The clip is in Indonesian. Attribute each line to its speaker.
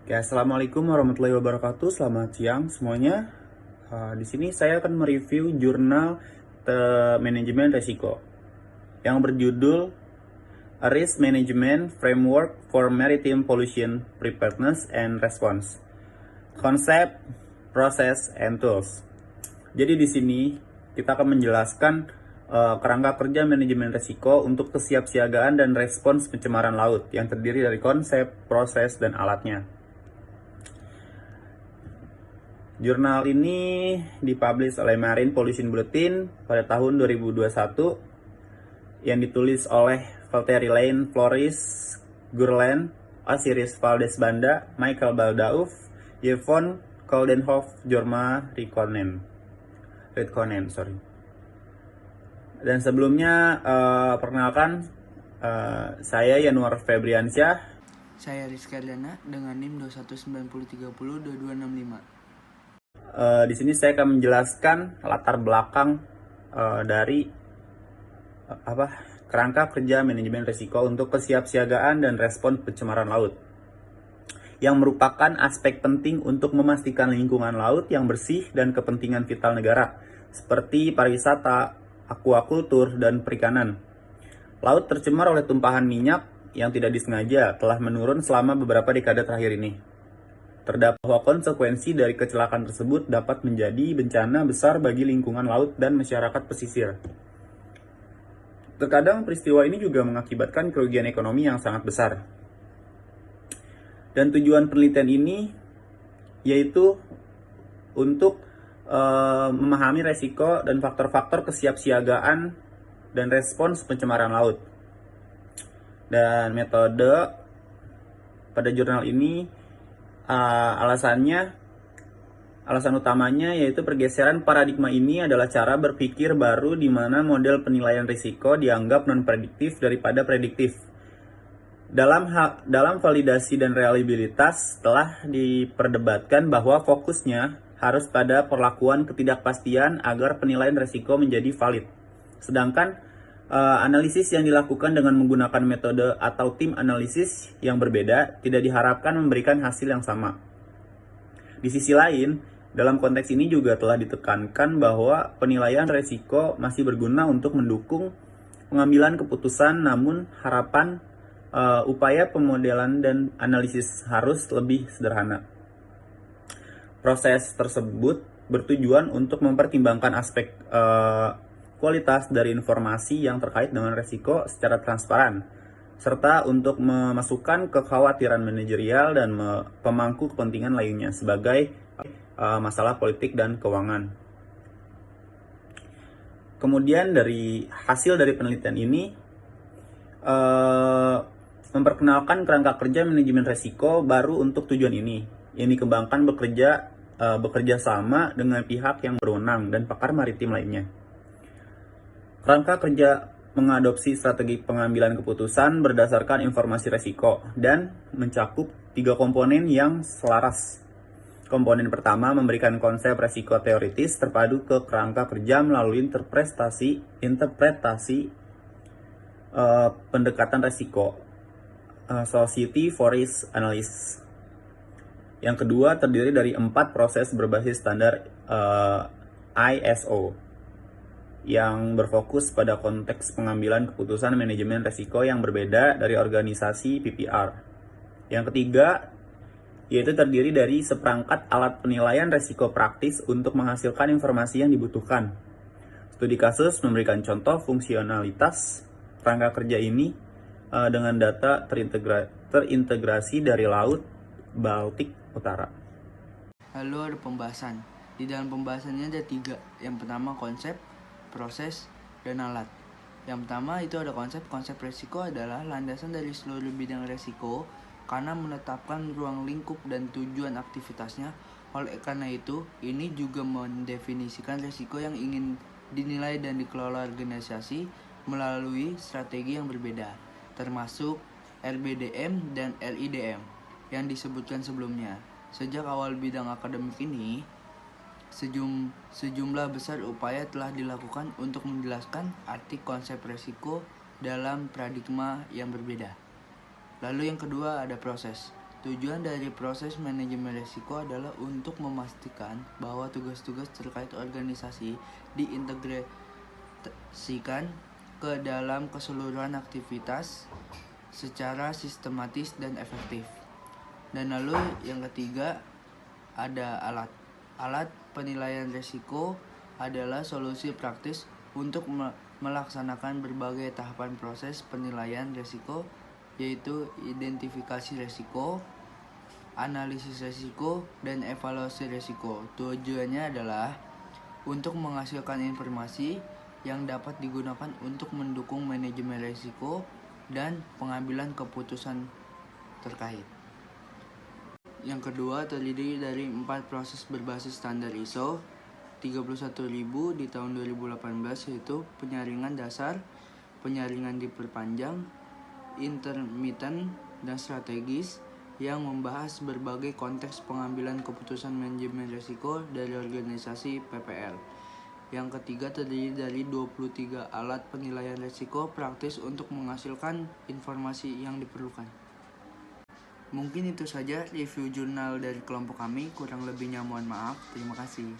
Speaker 1: Ya, assalamualaikum warahmatullahi wabarakatuh. Selamat siang semuanya. Di sini saya akan mereview jurnal manajemen risiko yang berjudul A Risk Management Framework for Maritime Pollution Preparedness and Response. Konsep, proses, and tools. Jadi di sini kita akan menjelaskan kerangka kerja manajemen risiko untuk kesiapsiagaan dan respons pencemaran laut yang terdiri dari konsep, proses, dan alatnya. Jurnal ini dipublish oleh Marine Pollution Bulletin pada tahun 2021 yang ditulis oleh Valtteri Lane, Floris Gurland, Osiris Valdez Banda, Michael Baldauf, Yvonne Koldenhoff, Jorma Ritkonen. Dan sebelumnya perkenalkan saya Yanuar Febriansyah.
Speaker 2: Saya Rizky Ardana dengan NIM 2190302265.
Speaker 1: Di sini saya akan menjelaskan latar belakang dari kerangka kerja manajemen risiko untuk kesiapsiagaan dan respon pencemaran laut, yang merupakan aspek penting untuk memastikan lingkungan laut yang bersih dan kepentingan vital negara, seperti pariwisata, aquakultur, dan perikanan. Laut tercemar oleh tumpahan minyak yang tidak disengaja telah menurun selama beberapa dekade terakhir ini. Terdapat bahwa konsekuensi dari kecelakaan tersebut dapat menjadi bencana besar bagi lingkungan laut dan masyarakat pesisir. Terkadang peristiwa ini juga mengakibatkan kerugian ekonomi yang sangat besar. Dan tujuan penelitian ini yaitu untuk memahami resiko dan faktor-faktor kesiapsiagaan dan respons pencemaran laut. Dan metode pada jurnal ini alasan utamanya yaitu pergeseran paradigma ini adalah cara berpikir baru di mana model penilaian risiko dianggap non-prediktif daripada prediktif. Dalam validasi dan reliabilitas telah diperdebatkan bahwa fokusnya harus pada perlakuan ketidakpastian agar penilaian risiko menjadi valid. Sedangkan analisis yang dilakukan dengan menggunakan metode atau tim analisis yang berbeda tidak diharapkan memberikan hasil yang sama. Di sisi lain, dalam konteks ini juga telah ditekankan bahwa penilaian risiko masih berguna untuk mendukung pengambilan keputusan, namun harapan upaya pemodelan dan analisis harus lebih sederhana. Proses tersebut bertujuan untuk mempertimbangkan aspek kualitas dari informasi yang terkait dengan risiko secara transparan, serta untuk memasukkan kekhawatiran manajerial dan pemangku kepentingan lainnya sebagai masalah politik dan keuangan. Kemudian dari hasil dari penelitian ini memperkenalkan kerangka kerja manajemen risiko baru untuk tujuan ini, yang dikembangkan bekerja sama dengan pihak yang berwenang dan pakar maritim lainnya. Kerangka kerja mengadopsi strategi pengambilan keputusan berdasarkan informasi risiko dan mencakup 3 komponen yang selaras. Komponen pertama memberikan konsep risiko teoritis terpadu ke kerangka kerja melalui interpretasi pendekatan risiko, Society for Risk Analysis. Yang kedua terdiri dari 4 proses berbasis standar ISO yang berfokus pada konteks pengambilan keputusan manajemen risiko yang berbeda dari organisasi PPR. Yang ketiga, yaitu terdiri dari seperangkat alat penilaian risiko praktis untuk menghasilkan informasi yang dibutuhkan. Studi kasus memberikan contoh fungsionalitas kerangka kerja ini dengan data terintegrasi dari Laut Baltik Utara.
Speaker 2: Lalu ada pembahasan. Di dalam pembahasannya ada 3. Yang pertama konsep, proses, dan alat. Yang pertama itu ada konsep risiko adalah landasan dari seluruh bidang risiko karena menetapkan ruang lingkup dan tujuan aktivitasnya. Oleh karena itu, ini juga mendefinisikan risiko yang ingin dinilai dan dikelola organisasi melalui strategi yang berbeda, termasuk RBDM dan RIDM yang disebutkan sebelumnya. Sejak awal bidang akademik ini, sejumlah besar upaya telah dilakukan untuk menjelaskan arti konsep risiko dalam paradigma yang berbeda. Lalu yang kedua ada proses. Tujuan dari proses manajemen risiko adalah untuk memastikan bahwa tugas-tugas terkait organisasi diintegrasikan ke dalam keseluruhan aktivitas secara sistematis dan efektif. Dan lalu yang ketiga ada alat. Alat penilaian risiko adalah solusi praktis untuk melaksanakan berbagai tahapan proses penilaian risiko, yaitu identifikasi risiko, analisis risiko, dan evaluasi risiko. Tujuannya adalah untuk menghasilkan informasi yang dapat digunakan untuk mendukung manajemen risiko dan pengambilan keputusan terkait. Yang kedua terdiri dari 4 proses berbasis standar ISO 31000 di tahun 2018, yaitu penyaringan dasar, penyaringan diperpanjang, intermittent, dan strategis, yang membahas berbagai konteks pengambilan keputusan manajemen risiko dari organisasi PPL. Yang ketiga terdiri dari 23 alat penilaian risiko praktis untuk menghasilkan informasi yang diperlukan. Mungkin itu saja review jurnal dari kelompok kami, kurang lebihnya mohon maaf. Terima kasih.